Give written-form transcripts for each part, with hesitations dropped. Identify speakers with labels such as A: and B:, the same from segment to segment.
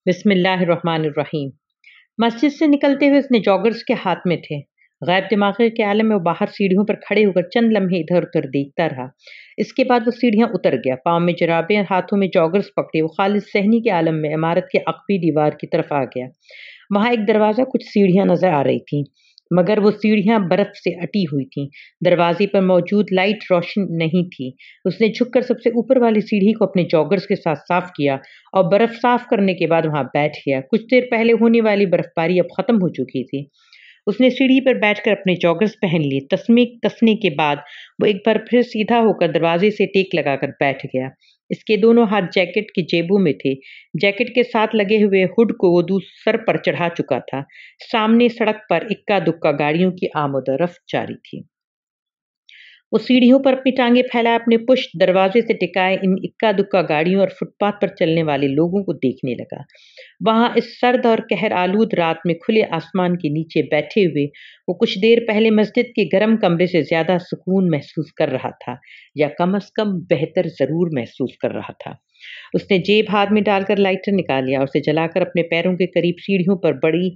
A: بسم اللہ الرحمن الرحیم۔ مسجد سے نکلتے ہوئے اس نے جاگرز کے ہاتھ میں تھے۔ غیب دماغی کے عالم میں وہ باہر سیڑھیوں پر کھڑے ہو کر چند لمحے ادھر ادھر دیکھتا رہا۔ اس کے بعد وہ سیڑھیاں اتر گیا، پاؤں میں جرابیں اور ہاتھوں میں جاگرز پکڑے وہ خالد صحنی کے عالم میں عمارت کے عقبی دیوار کی طرف آ گیا۔ وہاں ایک دروازہ، کچھ سیڑھیاں نظر آ رہی تھیں، مگر وہ سیڑھیاں برف سے اٹی ہوئی تھیں۔ دروازے پر موجود لائٹ روشن نہیں تھی۔ اس نے جھک کر سب سے اوپر والی سیڑھی کو اپنے جاگرز کے ساتھ صاف کیا اور برف صاف کرنے کے بعد وہاں بیٹھ گیا۔ کچھ دیر پہلے ہونے والی برف باری اب ختم ہو چکی تھی۔ اس نے سیڑھی پر بیٹھ کر اپنے جاگرز پہن لیے۔ تسمے کسنے کے بعد وہ ایک بار پھر سیدھا ہو کر دروازے سے ٹیک لگا کر بیٹھ گیا۔ اس کے دونوں ہاتھ جیکٹ کی جیبوں میں تھے۔ جیکٹ کے ساتھ لگے ہوئے ہڈ کو وہ سر پر چڑھا چکا تھا۔ سامنے سڑک پر اکا دکا گاڑیوں کی آمد و رفت جاری تھی۔ وہ سیڑھیوں پر اپنی ٹانگیں پھیلائے اپنے پشت دروازے سے ٹکائے ان اکا دکا گاڑیوں اور فٹ پاتھ پر چلنے والے لوگوں کو دیکھنے لگا۔ وہاں اس سرد اور قہر آلود رات میں کھلے آسمان کے نیچے بیٹھے ہوئے وہ کچھ دیر پہلے مسجد کے گرم کمرے سے زیادہ سکون محسوس کر رہا تھا، یا کم از کم بہتر ضرور محسوس کر رہا تھا۔ اس نے جیب ہاتھ میں ڈال کر لائٹر نکالیا اور اسے جلا کر اپنے پیروں کے قریب سیڑھیوں پر بڑی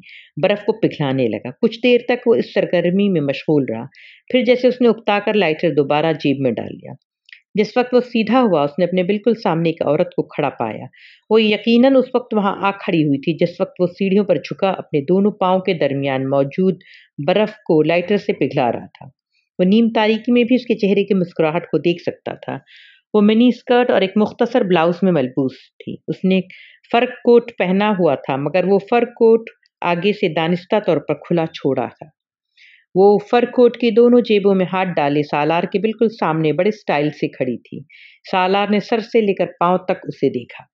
A: برف کو پگھلانے لگا۔ کچھ دیر تک وہ اس سرگرمی میں مشغول رہا، پھر جیسے اس نے اکتا کر لائٹر دوبارہ جیب میں ڈال لیا۔ جس وقت وہ سیدھا ہوا، اس نے اپنے بالکل سامنے ایک عورت کو کھڑا پایا۔ وہ یقیناً اس وقت وہاں آ کھڑی ہوئی تھی جس وقت وہ سیڑھیوں پر جھکا اپنے دونوں پاؤں کے درمیان موجود برف کو لائٹر سے پگھلا رہا تھا۔ وہ نیم تاریکی میں بھی اس کے چہرے کی مسکراہٹ کو دیکھ سکتا تھا۔ وہ منی اسکرٹ اور ایک مختصر بلاؤز میں ملبوس تھی۔ اس نے ایک فر کوٹ پہنا ہوا تھا، مگر وہ فر کوٹ آگے سے دانستہ طور پر کھلا چھوڑا تھا۔ وہ فر کوٹ کی دونوں جیبوں میں ہاتھ ڈالے سالار کے بالکل سامنے بڑے سٹائل سے کھڑی تھی۔ سالار نے سر سے لے کر پاؤں تک اسے دیکھا۔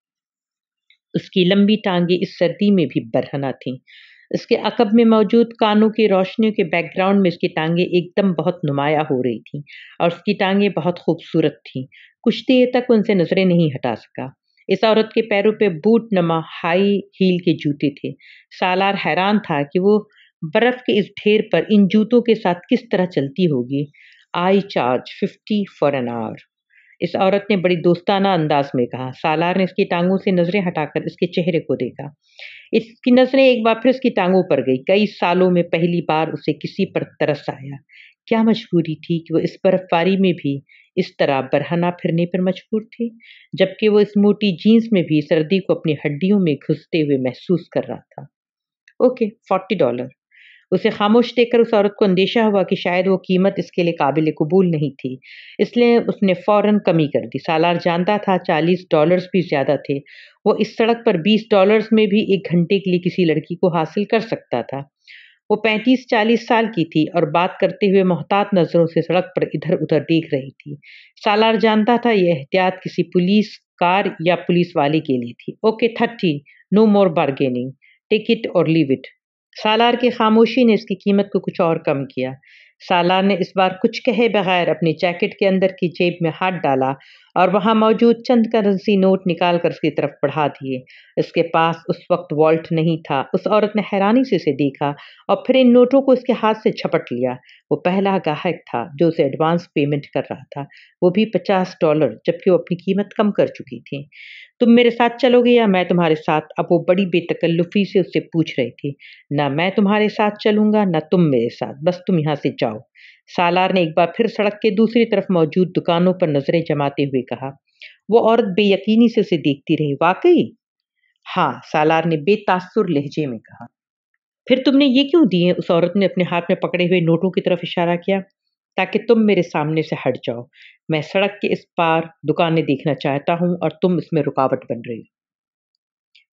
A: اس کی لمبی ٹانگیں اس سردی میں بھی برہنہ تھیں۔ اس کے عقب میں موجود کانوں کی روشنیوں کے بیک گراؤنڈ میں اس کی ٹانگیں ایک دم بہت نمایاں ہو رہی تھیں، اور اس کی ٹانگیں بہت خوبصورت تھیں۔ کچھ دیر تک ان سے نظریں نہیں ہٹا سکا۔ اس عورت کے پیروں پہ بوٹ نما ہائی ہیل کے جوتے تھے۔ سالار حیران تھا کہ وہ برف کے اس ڈھیر پر ان جوتوں کے ساتھ کس طرح چلتی ہوگی۔ آئی چارج 50 فار این آور، اس عورت نے بڑی دوستانہ انداز میں کہا۔ سالار نے اس کی ٹانگوں سے نظریں ہٹا کر اس کے چہرے کو دیکھا۔ اس کی نظریں ایک بار پھر اس کی ٹانگوں پر گئی۔ کئی سالوں میں پہلی بار اسے کسی پر ترس آیا۔ کیا مجبوری تھی کہ وہ اس برف باری میں بھی اس طرح برہنہ پھرنے پر مجبور تھی، جبکہ وہ اس موٹی جینس میں بھی سردی کو اپنی ہڈیوں میں گھستے ہوئے محسوس کر رہا تھا۔ اوکے، $40۔ اسے خاموش دیکھ کر اس عورت کو اندیشہ ہوا کہ شاید وہ قیمت اس کے لیے قابل قبول نہیں تھی، اس لیے اس نے فوراً کمی کر دی۔ سالار جانتا تھا $40 بھی زیادہ تھے۔ وہ اس سڑک پر $20 میں بھی ایک گھنٹے کے لیے کسی لڑکی کو حاصل کر سکتا تھا۔ وہ 35-40 سال کی تھی اور بات کرتے ہوئے محتاط نظروں سے سڑک پر ادھر ادھر دیکھ رہی تھی۔ سالار جانتا تھا یہ احتیاط کسی پولیس کار یا پولیس والے کے لیے تھی۔ Okay 30، no more bargaining, take it or leave it. سالار کی خاموشی نے اس کی قیمت کو کچھ اور کم کیا۔ سالار نے اس بار کچھ کہے بغیر اپنی جیکٹ کے اندر کی جیب میں ہاتھ ڈالا اور وہاں موجود چند کرنسی نوٹ نکال کر اس کی طرف بڑھا دیے۔ اس کے پاس اس وقت والٹ نہیں تھا۔ اس عورت نے حیرانی سے اسے دیکھا اور پھر ان نوٹوں کو اس کے ہاتھ سے جھپٹ لیا۔ وہ پہلا گاہک تھا جو اسے ایڈوانس پیمنٹ کر رہا تھا، وہ بھی $50، جبکہ وہ اپنی قیمت کم کر چکی تھی۔ تم میرے ساتھ چلو گے یا میں تمہارے ساتھ؟ اب وہ بڑی بے تکلفی سے اس سے پوچھ رہی تھی۔ نہ میں تمہارے ساتھ چلوں گا نہ تم میرے ساتھ، بس تم یہاں سے جاؤ۔ سالار نے ایک بار پھر سڑک کے دوسری طرف موجود دکانوں پر نظریں جماتے ہوئے کہا۔ وہ عورت بے یقینی سے اسے دیکھتی رہی۔ واقعی؟ ہاں، سالار نے بے تاثر لہجے میں کہا۔ پھر تم نے یہ کیوں دیے؟ اس عورت نے اپنے ہاتھ میں پکڑے ہوئے نوٹوں کی طرف اشارہ کیا۔ تاکہ تم میرے سامنے سے ہٹ جاؤ۔ میں سڑک کے اس پار دکانیں دیکھنا چاہتا ہوں اور تم اس میں رکاوٹ بن رہی ہو،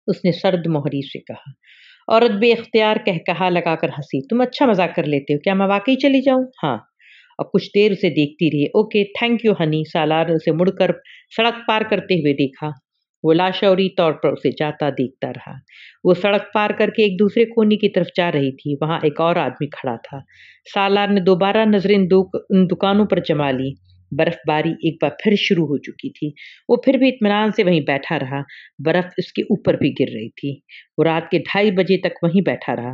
A: اس نے سرد مہری سے کہا۔ عورت بے اختیار کہا لگا کر ہنسی۔ تم اچھا مذاق کر لیتے ہو، کیا میں واقعی چلی جاؤں؟ ہاں۔ اور کچھ دیر اسے دیکھتی رہی۔ Okay thank you honey. Salar نے اسے مڑ کر سڑک پار کرتے ہوئے دیکھا۔ وہ لاشعوری طور پر اسے جاتا دیکھتا رہا۔ وہ سڑک پار کر کے ایک دوسرے کونے کی طرف جا رہی تھی، وہاں ایک اور آدمی کھڑا تھا۔ سالار نے دوبارہ نظریں ان دکانوں پر جما لی۔ برف باری ایک بار پھر شروع ہو چکی تھی۔ وہ پھر بھی اطمینان سے وہیں بیٹھا رہا۔ برف اس کے اوپر بھی گر رہی تھی۔ وہ رات کے 2:30 بجے تک وہیں بیٹھا رہا۔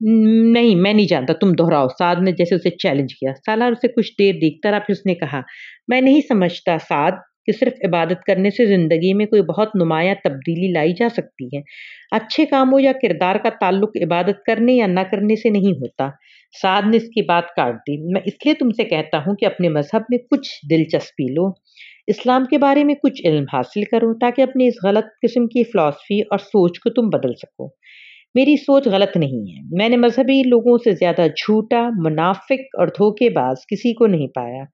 A: نہیں میں نہیں جانتا، تم دہراؤ، سعد نے جیسے اسے چیلنج کیا۔ سالار اسے کچھ دیر دیکھتا رہا، پھر اس نے کہا، میں نہیں سمجھتا سعد کہ صرف عبادت کرنے سے زندگی میں کوئی بہت نمایاں تبدیلی لائی جا سکتی ہے۔ اچھے کاموں یا کردار کا تعلق عبادت کرنے یا نہ کرنے سے نہیں ہوتا۔ سعد نے اس کی بات کاٹ دی، میں اس لیے تم سے کہتا ہوں کہ اپنے مذہب میں کچھ دلچسپی لو، اسلام کے بارے میں کچھ علم حاصل کرو، تاکہ اپنی اس غلط قسم کی فلسفی اور سوچ کو تم بدل سکو۔ میری سوچ غلط نہیں ہے، میں نے مذہبی لوگوں سے زیادہ جھوٹا، منافق اور دھوکے باز کسی کو نہیں پایا۔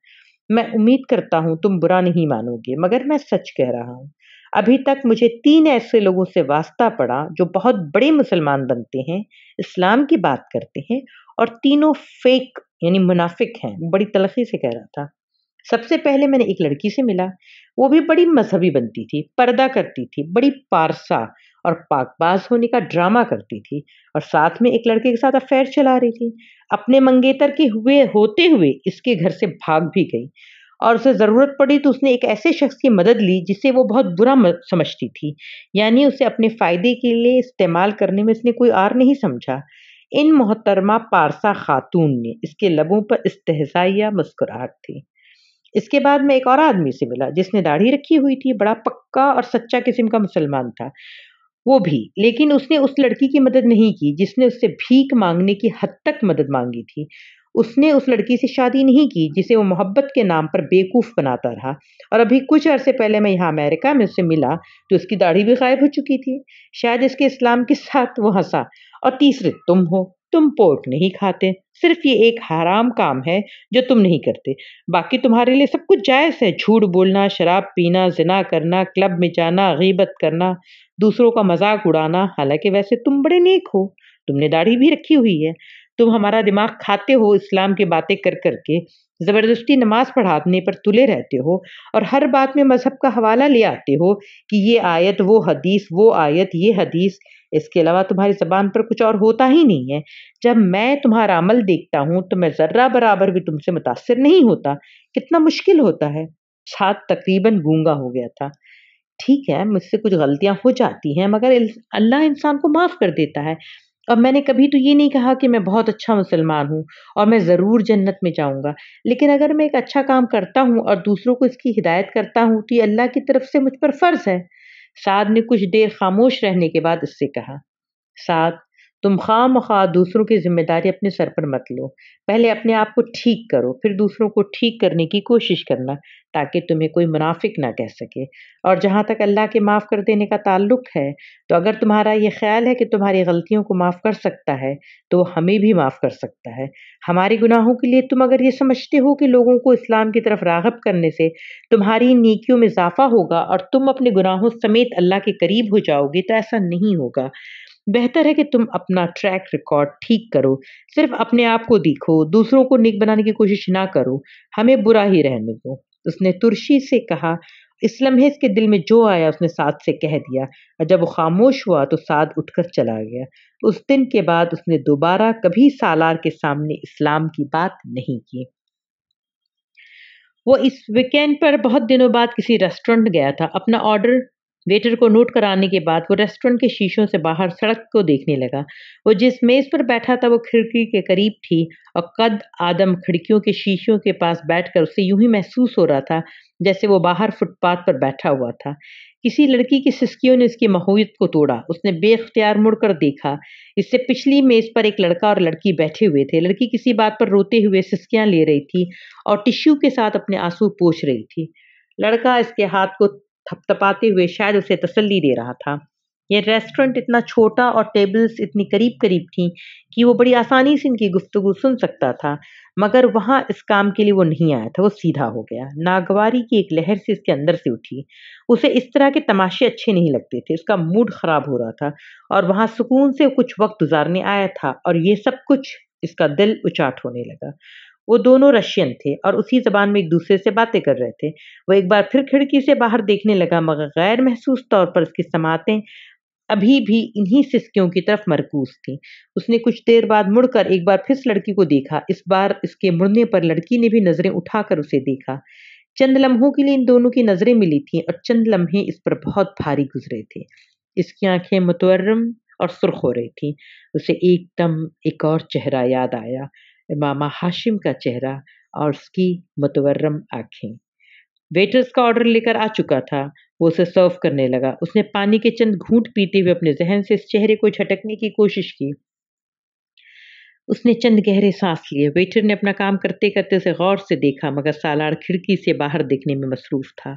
A: میں امید کرتا ہوں تم برا نہیں مانو گے، مگر میں سچ کہہ رہا ہوں۔ ابھی تک مجھے 3 ایسے لوگوں سے واسطہ پڑا جو بہت بڑے مسلمان بنتے ہیں، اسلام کی بات کرتے ہیں، اور تینوں فیک یعنی منافق ہیں۔ بڑی تلخی سے کہہ رہا تھا۔ سب سے پہلے میں نے ایک لڑکی سے ملا، وہ بھی بڑی مذہبی بنتی تھی، پردہ کرتی تھی، بڑی پارسا اور پاک باز ہونے کا ڈرامہ کرتی تھی، اور ساتھ میں ایک لڑکے کے ساتھ افیئر چلا رہی تھی۔ اپنے منگیتر کے ہوتے ہوئے اس کے گھر سے بھاگ بھی گئی، اور اسے ضرورت پڑی تو اس نے ایک ایسے شخص کی مدد لی جسے وہ بہت برا سمجھتی تھی، یعنی اسے اپنے فائدے کے لیے استعمال کرنے میں اس نے کوئی آر نہیں سمجھا۔ ان محترمہ پارسا خاتون نے، اس کے لبوں پر استہزائیہ مسکراہٹ تھی۔ اس کے بعد میں ایک اور آدمی سے ملا جس نے داڑھی رکھی ہوئی تھی، بڑا پکا اور سچا قسم کا مسلمان تھا وہ بھی، لیکن اس نے اس لڑکی کی مدد نہیں کی جس نے اس سے بھیک مانگنے کی حد تک مدد مانگی تھی۔ اس نے اس لڑکی سے شادی نہیں کی جسے وہ محبت کے نام پر بیوقوف بناتا رہا، اور ابھی کچھ عرصے پہلے میں یہاں امریکہ میں اس سے ملا تو اس کی داڑھی بھی غائب ہو چکی تھی۔ شاید اس کے اسلام کے ساتھ وہ ہنسا۔ اور تیسرے تم ہو، تم پورک نہیں کھاتے، صرف یہ ایک حرام کام ہے جو تم نہیں کرتے، باقی تمہارے لیے سب کچھ جائز ہے، جھوٹ بولنا، شراب پینا، زنا کرنا، کلب میں جانا، غیبت کرنا، دوسروں کا مذاق اڑانا۔ حالانکہ ویسے تم بڑے نیک ہو، تم نے داڑھی بھی رکھی ہوئی ہے، تم ہمارا دماغ کھاتے ہو اسلام کی باتیں کر کر کے، زبردستی نماز پڑھانے پر تلے رہتے ہو، اور ہر بات میں مذہب کا حوالہ لے آتے ہو کہ یہ آیت، وہ حدیث، وہ آیت، یہ حدیث۔ اس کے علاوہ تمہاری زبان پر کچھ اور ہوتا ہی نہیں ہے۔ جب میں تمہارا عمل دیکھتا ہوں تو میں ذرہ برابر بھی تم سے متاثر نہیں ہوتا۔ کتنا مشکل ہوتا ہے۔ ساتھ تقریباً گونگا ہو گیا تھا۔ ٹھیک ہے، مجھ سے کچھ غلطیاں ہو جاتی ہیں، مگر اللہ انسان کو معاف کر دیتا ہے، اور میں نے کبھی تو یہ نہیں کہا کہ میں بہت اچھا مسلمان ہوں اور میں ضرور جنت میں جاؤں گا، لیکن اگر میں ایک اچھا کام کرتا ہوں اور دوسروں کو اس کی ہدایت کرتا ہوں تو یہ اللہ کی طرف سے مجھ پر فرض ہے۔ سعد نے کچھ دیر خاموش رہنے کے بعد اس سے کہا، سعد، تم خواہ مخواہ دوسروں کی ذمہ داری اپنے سر پر مت لو، پہلے اپنے آپ کو ٹھیک کرو، پھر دوسروں کو ٹھیک کرنے کی کوشش کرنا، تاکہ تمہیں کوئی منافق نہ کہہ سکے۔ اور جہاں تک اللہ کے معاف کر دینے کا تعلق ہے، تو اگر تمہارا یہ خیال ہے کہ تمہاری غلطیوں کو معاف کر سکتا ہے تو وہ ہمیں بھی معاف کر سکتا ہے۔ ہمارے گناہوں کے لیے تم اگر یہ سمجھتے ہو کہ لوگوں کو اسلام کی طرف راغب کرنے سے تمہاری نیکیوں میں اضافہ ہوگا اور تم اپنے گناہوں سمیت اللہ کے قریب ہو جاؤ گے، تو ایسا نہیں ہوگا۔ بہتر ہے کہ تم اپنا ٹریک ریکارڈ ٹھیک کرو، صرف اپنے آپ کو دیکھو، دوسروں کو نیک بنانے کی کوشش نہ کرو، ہمیں برا ہی رہنے دو۔ اس نے ترشی سے کہا۔ اس لمحے اس کے دل میں جو آیا اس نے سعد سے کہہ دیا، اور جب وہ خاموش ہوا تو سعد اٹھ کر چلا گیا۔ اس دن کے بعد اس نے دوبارہ کبھی سالار کے سامنے اسلام کی بات نہیں کی۔ وہ اس ویکینڈ پر بہت دنوں بعد کسی ریسٹورنٹ گیا تھا۔ اپنا آرڈر ویٹر کو نوٹ کرانے کے بعد وہ ریسٹورنٹ کے شیشوں سے باہر سڑک کو دیکھنے لگا۔ وہ جس میز پر بیٹھا تھا وہ کھڑکی کے قریب تھی، اور قد آدم کھڑکیوں کے شیشوں کے پاس بیٹھ کر اسے یوں ہی محسوس ہو رہا تھا جیسے وہ باہر فٹ پاتھ پر بیٹھا ہوا تھا۔ کسی لڑکی کی سسکیوں نے اس کی ماحولیت کو توڑا۔ اس نے بے اختیار مڑ کر دیکھا۔ اس سے پچھلی میز پر ایک لڑکا اور لڑکی بیٹھے ہوئے تھے۔ لڑکی کسی بات پر روتے ہوئے سسکیاں لے رہی تھی اور ٹشو کے ساتھ اپنے آنسو پوچھ رہی تھی۔ لڑکا اس کے ہاتھ کو تھپ تھپاتے ہوئے شاید اسے تسلی دے رہا تھا۔ یہ ریسٹورنٹ اتنا چھوٹا اور ٹیبلز اتنی قریب قریب تھیں کہ وہ بڑی آسانی سے ان کی گفتگو سن سکتا تھا، مگر وہاں اس کام کے لیے وہ نہیں آیا تھا۔ وہ سیدھا ہو گیا۔ ناگواری کی ایک لہر سے اس کے اندر سے اٹھی۔ اسے اس طرح کے تماشے اچھے نہیں لگتے تھے۔ اس کا موڈ خراب ہو رہا تھا اور وہاں سکون سے کچھ وقت گزارنے آیا تھا، اور یہ سب کچھ اس کا دل اچاٹ ہونے لگا۔ وہ دونوں رشین تھے اور اسی زبان میں ایک دوسرے سے باتیں کر رہے تھے۔ وہ ایک بار پھر کھڑکی سے باہر دیکھنے لگا، مگر غیر محسوس طور پر اس کی سماعتیں ابھی بھی انہی سسکیوں کی طرف مرکوز تھیں۔ اس نے کچھ دیر بعد مڑ کر ایک بار پھر لڑکی کو دیکھا۔ اس بار اس کے مڑنے پر لڑکی نے بھی نظریں اٹھا کر اسے دیکھا۔ چند لمحوں کے لیے ان دونوں کی نظریں ملی تھیں، اور چند لمحے اس پر بہت بھاری گزرے تھے۔ اس کی آنکھیں متورم اور سرخ ہو رہی تھیں۔ اسے ایک دم ایک اور چہرہ یاد آیا، امامہ ہاشم کا چہرہ اور اس کی متورم آنکھیں۔ ویٹر اس کا آرڈر لے کر آ چکا تھا، وہ اسے سرو کرنے لگا۔ اس نے پانی کے چند گھونٹ پیتے ہوئے اپنے ذہن سے اس چہرے کو جھٹکنے کی کوشش کی۔ اس نے چند گہرے سانس لیے۔ ویٹر نے اپنا کام کرتے کرتے اسے غور سے دیکھا، مگر سالار کھڑکی سے باہر دیکھنے میں مصروف تھا۔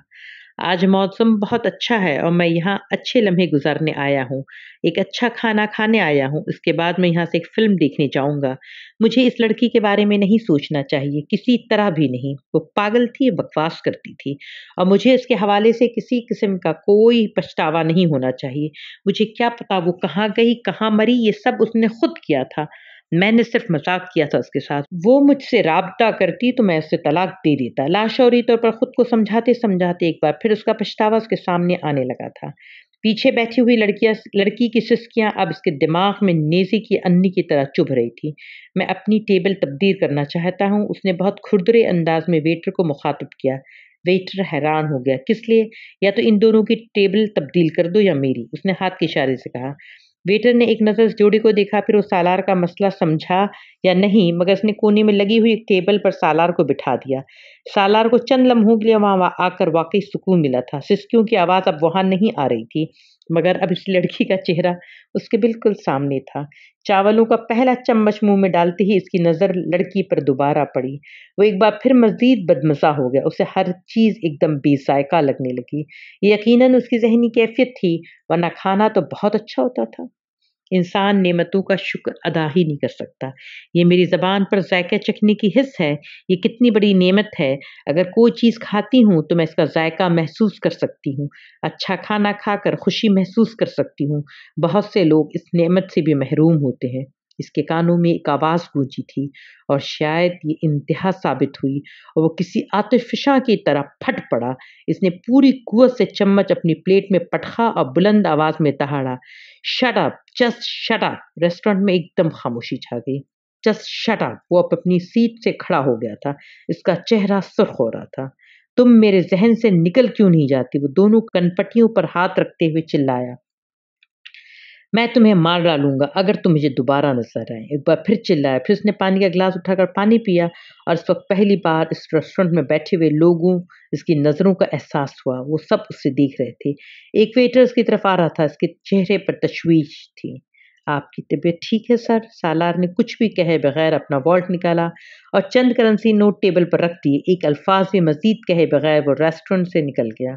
A: آج موسم بہت اچھا ہے اور میں یہاں اچھے لمحے گزارنے آیا ہوں، ایک اچھا کھانا کھانے آیا ہوں، اس کے بعد میں یہاں سے ایک فلم دیکھنے جاؤں گا۔ مجھے اس لڑکی کے بارے میں نہیں سوچنا چاہیے، کسی طرح بھی نہیں۔ وہ پاگل تھی، بکواس کرتی تھی، اور مجھے اس کے حوالے سے کسی قسم کا کوئی پچھتاوا نہیں ہونا چاہیے۔ مجھے کیا پتا وہ کہاں گئی، کہاں مری، یہ سب اس نے خود کیا تھا، میں نے صرف مذاق کیا تھا اس کے ساتھ۔ وہ مجھ سے رابطہ کرتی تو میں اسے طلاق دے دیتا۔ لاشعوری طور پر خود کو سمجھاتے سمجھاتے ایک بار پھر اس کا پچھتاوا اس کے سامنے آنے لگا تھا۔ پیچھے بیٹھی ہوئی لڑکی کی سسکیاں اب اس کے دماغ میں نیزے کی انی کی طرح چبھ رہی تھی۔ میں اپنی ٹیبل تبدیل کرنا چاہتا ہوں، اس نے بہت کھردرے انداز میں ویٹر کو مخاطب کیا۔ ویٹر حیران ہو گیا، کس لیے؟ یا تو ان دونوں کی ٹیبل تبدیل کر دو یا میری، اس نے ہاتھ کے اشارے سے کہا۔ ویٹر نے ایک نظر اس جوڑے کو دیکھا، پھر وہ سالار کا مسئلہ سمجھا یا نہیں، مگر اس نے کونے میں لگی ہوئی ایک ٹیبل پر سالار کو بٹھا دیا۔ سالار کو چند لمحوں کے لیے وہاں آ کر واقعی سکون ملا تھا۔ سسکیوں کی آواز اب وہاں نہیں آ رہی تھی، مگر اب اس لڑکی کا چہرہ اس کے بالکل سامنے تھا۔ چاولوں کا پہلا چمچ منہ میں ڈالتے ہی اس کی نظر لڑکی پر دوبارہ پڑی۔ وہ ایک بار پھر مزید بدمزہ ہو گیا، اسے ہر چیز ایک دم بے ذائقہ لگنے لگی۔ یہ یقیناً اس کی ذہنی کیفیت تھی، ورنہ کھانا تو بہت اچھا ہوتا تھا۔ انسان نعمتوں کا شکر ادا ہی نہیں کر سکتا۔ یہ میری زبان پر ذائقہ چکھنے کی حس ہے، یہ کتنی بڑی نعمت ہے۔ اگر کوئی چیز کھاتی ہوں تو میں اس کا ذائقہ محسوس کر سکتی ہوں، اچھا کھانا کھا کر خوشی محسوس کر سکتی ہوں۔ بہت سے لوگ اس نعمت سے بھی محروم ہوتے ہیں۔ اس کے کانوں میں ایک آواز گونجی تھی، اور شاید یہ انتہا ثابت ہوئی، اور وہ کسی آتش فشاں کی طرح پھٹ پڑا۔ اس نے پوری قوت سے چمچ اپنی پلیٹ میں پٹخا اور بلند آواز میں دہاڑا، shut up, just shut up. Restaurant میں ایک دم خاموشی چھا گئی۔ Just shut up. وہ اپنی سیٹ سے کھڑا ہو گیا تھا، اس کا چہرہ سرخ ہو رہا تھا۔ تم میرے ذہن سے نکل کیوں نہیں جاتی؟ وہ دونوں کنپٹیوں پر ہاتھ رکھتے ہوئے چلایا۔ میں تمہیں مار ڈالوں گا اگر تم مجھے دوبارہ نظر آئے۔ ایک بار پھر چلایا، پھر اس نے پانی کا گلاس اٹھا کر پانی پیا، اور اس وقت پہلی بار اس ریسٹورنٹ میں بیٹھے ہوئے لوگوں اس کی نظروں کا احساس ہوا۔ وہ سب اسے دیکھ رہے تھے۔ ایک ویٹر اس کی طرف آ رہا تھا، اس کے چہرے پر تشویش تھی۔ آپ کی طبیعت ٹھیک ہے سر؟ سالار نے کچھ بھی کہے بغیر اپنا والٹ نکالا اور چند کرنسی نوٹ ٹیبل پر رکھ دیے۔ ایک الفاظ بھی مزید کہے بغیر وہ ریسٹورنٹ سے نکل گیا۔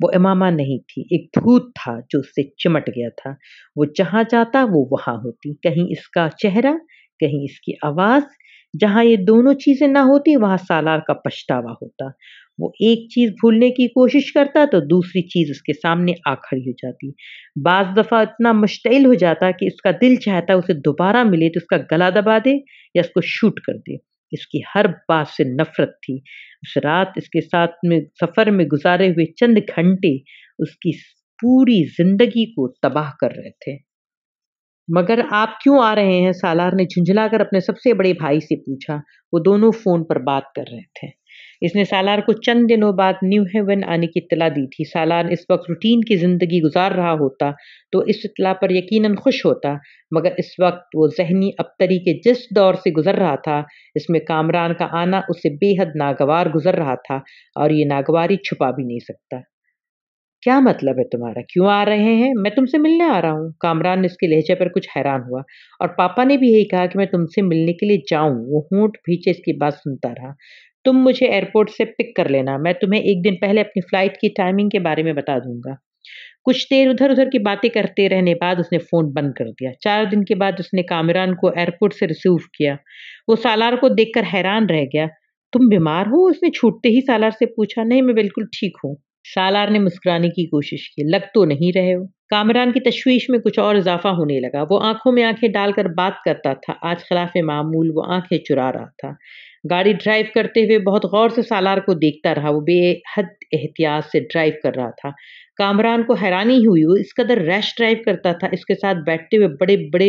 A: وہ امامہ نہیں تھی، ایک بھوت تھا جو اس سے چمٹ گیا تھا۔ وہ جہاں جاتا وہ وہاں ہوتی، کہیں اس کا چہرہ، کہیں اس کی آواز۔ جہاں یہ دونوں چیزیں نہ ہوتی وہاں سالار کا پچھتاوا ہوتا۔ وہ ایک چیز بھولنے کی کوشش کرتا تو دوسری چیز اس کے سامنے آ کھڑی ہو جاتی۔ بعض دفعہ اتنا مشتعل ہو جاتا کہ اس کا دل چاہتا اسے دوبارہ ملے تو اس کا گلا دبا دے یا اس کو شوٹ کر دے۔ اس کی ہر بات سے نفرت تھی۔ اس رات اس کے ساتھ میں سفر میں گزارے ہوئے چند گھنٹے اس کی پوری زندگی کو تباہ کر رہے تھے۔ مگر آپ کیوں آ رہے ہیں؟ سالار نے جھنجھلا کر اپنے سب سے بڑے بھائی سے پوچھا۔ وہ دونوں فون پر بات کر رہے تھے۔ اس نے سالار کو چند دنوں بعد نیو ہیون آنے کی اطلاع دی تھی۔ سالار اس وقت روٹین کی زندگی گزار رہا ہوتا تو اس اطلاع پر یقیناً خوش ہوتا، مگر اس وقت وہ ذہنی ابتری کے جس دور سے گزر رہا تھا اس میں کامران کا آنا اسے بے حد ناگوار گزر رہا تھا، اور یہ ناگواری چھپا بھی نہیں سکتا۔ کیا مطلب ہے تمہارا؟ کیوں آ رہے ہیں؟ میں تم سے ملنے آ رہا ہوں۔ کامران نے اس کے لہجے پر کچھ حیران ہوا۔ اور پاپا نے بھی یہی کہا کہ میں تم سے ملنے کے لیے جاؤں۔ وہ ہونٹ بھیچے اس کی بات سنتا رہا۔ تم مجھے ایئرپورٹ سے پک کر لینا، میں تمہیں ایک دن پہلے اپنی فلائٹ کی ٹائمنگ کے بارے میں بتا دوں گا۔ کچھ دیر ادھر ادھر کی باتیں کرتے رہنے بعد اس نے فون بند کر دیا۔ 4 دن کے بعد اس نے کامران کو ایئرپورٹ سے ریسیو کیا۔ وہ سالار کو دیکھ کر حیران رہ گیا۔ تم بیمار ہو؟ اس نے چھوٹتے ہی سالار سے پوچھا۔ نہیں، میں بالکل ٹھیک ہوں۔ سالار نے مسکرانے کی کوشش کی۔ لگ تو نہیں رہے ہو؟ کامران کی تشویش میں کچھ اور اضافہ ہونے لگا۔ وہ آنکھوں میں آنکھیں ڈال کر بات کرتا تھا، آج خلاف معمول وہ آنکھیں چرا رہا تھا۔ گاڑی ڈرائیو کرتے ہوئے بہت غور سے سالار کو دیکھتا رہا۔ وہ بے حد احتیاط سے ڈرائیو کر رہا تھا۔ کامران کو حیرانی ہوئی، وہ اس قدر ریش ڈرائیو کرتا تھا، اس کے ساتھ بیٹھتے ہوئے بڑے بڑے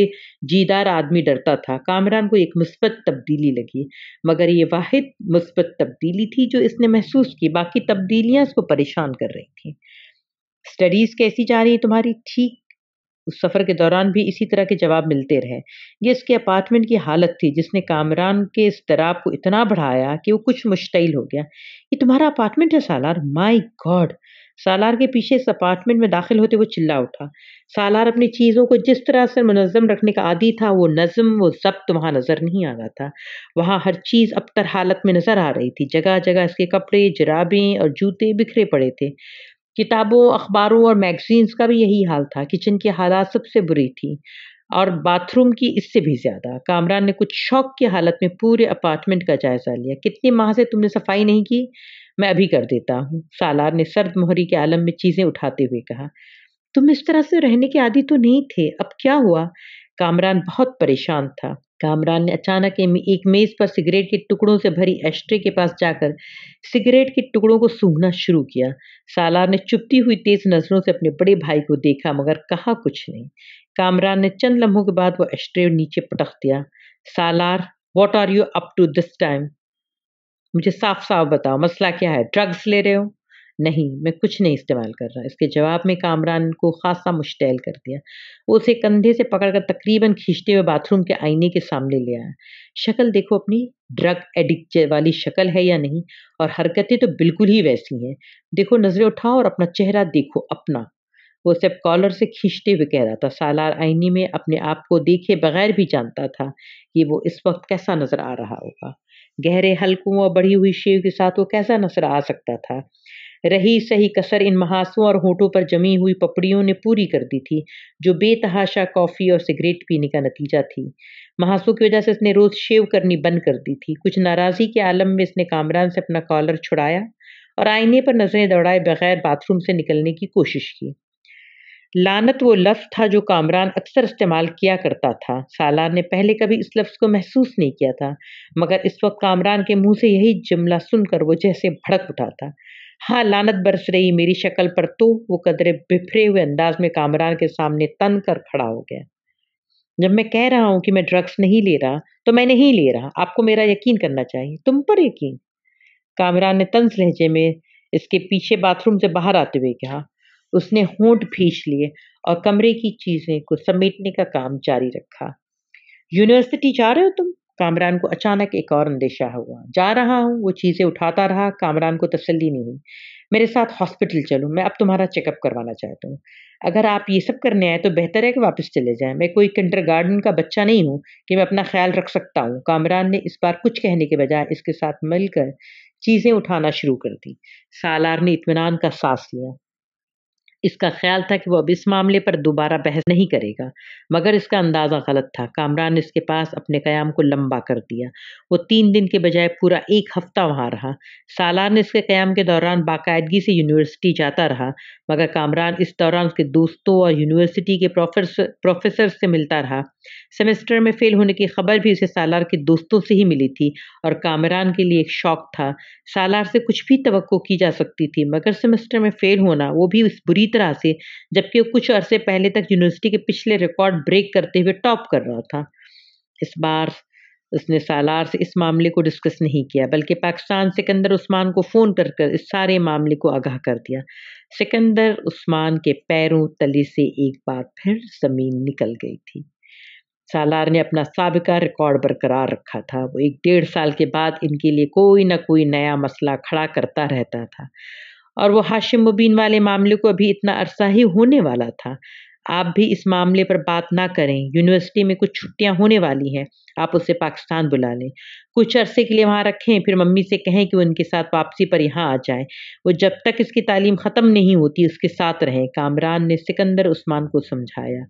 A: جیدار آدمی ڈرتا تھا۔ کامران کو ایک مثبت تبدیلی لگی، مگر یہ واحد مثبت تبدیلی تھی جو اس نے محسوس کی، باقی تبدیلیاں اس کو پریشان کر رہی تھیں۔ اسٹڈیز کیسی جا رہی ہیں تمہاری؟ ٹھیک اس سفر کے دوران بھی اسی طرح کے جواب ملتے رہے۔ یہ اس کے اپارٹمنٹ کی حالت تھی جس نے کامران کے اضطراب کو اتنا بڑھایا کہ وہ کچھ مشتعل ہو گیا۔ یہ تمہارا اپارٹمنٹ ہے سالار؟ مائی گاڈ! سالار کے پیچھے اس اپارٹمنٹ میں داخل ہوتے وہ چلا اٹھا۔ سالار اپنی چیزوں کو جس طرح سے منظم رکھنے کا عادی تھا، وہ نظم و ضبط وہاں نظر نہیں آ رہا تھا۔ وہاں ہر چیز ابتر حالت میں نظر آ رہی تھی۔ جگہ جگہ اس کے کپڑے، جرابیں اور جوتے بکھرے پڑے تھے۔ کتابوں، اخباروں اور میگزینز کا بھی یہی حال تھا۔ کچن کی حالات سب سے بری تھی اور باتھ روم کی اس سے بھی زیادہ۔ کامران نے کچھ شوق کی حالت میں پورے اپارٹمنٹ کا جائزہ لیا۔ کتنے ماہ سے تم نے صفائی نہیں کی؟ میں ابھی کر دیتا ہوں، سالار نے سرد مہری کے عالم میں چیزیں اٹھاتے ہوئے کہا۔ تم اس طرح سے رہنے کے عادی تو نہیں تھے، اب کیا ہوا؟ کامران بہت پریشان تھا۔ کامران نے اچانک ایک میز پر سگریٹ کے ٹکڑوں سے بھری ایشٹرے کے پاس جا کر سگریٹ کے ٹکڑوں کو سونگھنا شروع کیا۔ سالار نے چپتی ہوئی تیز نظروں سے اپنے بڑے بھائی کو دیکھا مگر کہا کچھ نہیں۔ کامران نے چند لمحوں کے بعد وہ ایشٹرے نیچے پٹخ دیا۔ Salar, what are you up to this time? مجھے صاف صاف بتاؤ، مسئلہ کیا ہے؟ ڈرگز لے رہے ہو؟ نہیں، میں کچھ نہیں استعمال کر رہا۔ اس کے جواب میں کامران کو خاصا مشتعل کر دیا۔ وہ اسے کندھے سے پکڑ کر تقریباً کھینچتے ہوئے باتھ روم کے آئینے کے سامنے لے آیا۔ شکل دیکھو اپنی، ڈرگ ایڈکٹ والی شکل ہے یا نہیں؟ اور حرکتیں تو بالکل ہی ویسی ہیں۔ دیکھو، نظریں اٹھاؤ اور اپنا چہرہ دیکھو اپنا۔ وہ اسے کالر سے کھینچتے ہوئے کہہ رہا تھا۔ سالار آئینے میں اپنے آپ کو دیکھے بغیر بھی جانتا تھا کہ وہ اس وقت کیسا نظر آ رہا ہوگا۔ گہرے حلقوں اور بڑھی ہوئی شیو کے ساتھ وہ کیسا نظر آ سکتا تھا؟ رہی صحیح کسر ان محاسوں اور ہونٹوں پر جمی ہوئی پپڑیوں نے پوری کر دی تھی، جو بے تحاشا کافی اور سگریٹ پینے کا نتیجہ تھی۔ محاسوں کی وجہ سے اس نے روز شیو کرنی بند کر دی تھی۔ کچھ ناراضی کے عالم میں اس نے کامران سے اپنا کالر چھڑایا اور آئینے پر نظریں دوڑائے بغیر باتھ روم سے نکلنے کی کوشش کی۔ لعنت وہ لفظ تھا جو کامران اکثر استعمال کیا کرتا تھا۔ سالار نے پہلے کبھی اس لفظ کو محسوس نہیں کیا تھا، مگر اس وقت کامران کے منہ سے یہی جملہ سن کر وہ جیسے بھڑک اٹھا تھا۔ ہاں، لعنت برس رہی میری شکل پر تو۔ وہ قدرے بپھرے ہوئے انداز میں کامران کے سامنے تن کر کھڑا ہو گیا۔ جب میں کہہ رہا ہوں کہ میں ڈرگس نہیں لے رہا تو میں نہیں لے رہا۔ آپ کو میرا یقین کرنا چاہیے۔ تم پر یقین؟ کامران نے طنز لہجے میں اس کے پیچھے باتھ روم سے باہر آتے ہوئے کہا۔ اس نے ہونٹ بھینچ لیے اور کمرے کی چیزیں کو سمیٹنے کا کام جاری رکھا۔ یونیورسٹی جا رہے ہو تم؟ کامران کو اچانک ایک اور اندیشہ ہوا۔ جا رہا ہوں، وہ چیزیں اٹھاتا رہا۔ کامران کو تسلی نہیں ہوئی۔ میرے ساتھ ہاسپٹل چلو، میں اب تمہارا چیک اپ کروانا چاہتا ہوں۔ اگر آپ یہ سب کرنے آئے تو بہتر ہے کہ واپس چلے جائیں۔ میں کوئی کنڈر گارڈن کا بچہ نہیں ہوں کہ میں اپنا خیال رکھ سکتا ہوں۔ کامران نے اس بار کچھ کہنے کے بجائے اس کے ساتھ مل کر چیزیں اٹھانا شروع کر دی۔ سالار نے اطمینان کا سانس لیا۔ اس کا خیال تھا کہ وہ اب اس معاملے پر دوبارہ بحث نہیں کرے گا، مگر اس کا اندازہ غلط تھا۔ کامران نے اس کے پاس اپنے قیام کو لمبا کر دیا۔ وہ 3 دن کے بجائے پورا 1 ہفتہ وہاں رہا۔ سالار نے اس کے قیام کے دوران باقاعدگی سے یونیورسٹی جاتا رہا، مگر کامران اس دوران اس کے دوستوں اور یونیورسٹی کے پروفیسر سے ملتا رہا۔ سیمسٹر میں فیل ہونے کی خبر بھی اسے سالار کے دوستوں سے ہی ملی تھی اور کامران کے لیے ایک شوق تھا۔ سالار سے کچھ بھی توقع کی جا سکتی تھی، مگر سیمسٹر میں فیل ہونا، وہ بھی اس بری طرح سے، جبکہ وہ کچھ عرصے پہلے تک یونیورسٹی کے پچھلے ریکارڈ بریک کرتے ہوئے ٹاپ کر رہا تھا۔ اس بار اس نے سالار سے اس معاملے کو ڈسکس نہیں کیا، بلکہ پاکستان سکندر عثمان کو فون کر کر اس سارے معاملے کو آگاہ کر دیا۔ سکندر عثمان کے پیروں تلے سے ایک بار پھر زمین نکل گئی تھی۔ سالار نے اپنا سابقہ ریکارڈ برقرار رکھا تھا۔ وہ 1.5 سال کے بعد ان کے لیے کوئی نہ کوئی نیا مسئلہ کھڑا کرتا رہتا تھا، اور وہ ہاشم مبین والے معاملے کو ابھی اتنا عرصہ ہی ہونے والا تھا۔ آپ بھی اس معاملے پر بات نہ کریں۔ یونیورسٹی میں کچھ چھٹیاں ہونے والی ہیں، آپ اسے پاکستان بلا لیں، کچھ عرصے کے لیے وہاں رکھیں، پھر ممی سے کہیں کہ وہ ان کے ساتھ واپسی پر یہاں آ جائیں۔ وہ جب تک اس کی تعلیم ختم نہیں ہوتی اس کے ساتھ رہیں۔ کامران نے سکندر عثمان کو سمجھایا۔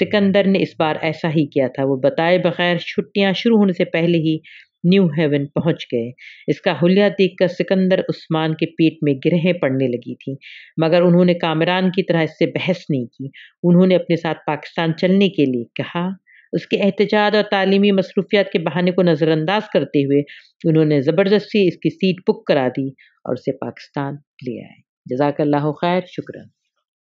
A: سکندر نے اس بار ایسا ہی کیا تھا۔ وہ بتائے بغیر چھٹیاں شروع ہونے سے پہلے ہی نیو ہیون پہنچ گئے۔ اس کا حلیہ دیکھ کر سکندر عثمان کے پیٹ میں گرہیں پڑنے لگی تھیں، مگر انہوں نے کامران کی طرح اس سے بحث نہیں کی۔ انہوں نے اپنے ساتھ پاکستان چلنے کے لیے کہا۔ اس کے احتجاج اور تعلیمی مصروفیات کے بہانے کو نظر انداز کرتے ہوئے انہوں نے زبردستی اس کی سیٹ بک کرا دی اور اسے پاکستان لے آئے۔ جزاک اللہ خیر، شکریہ۔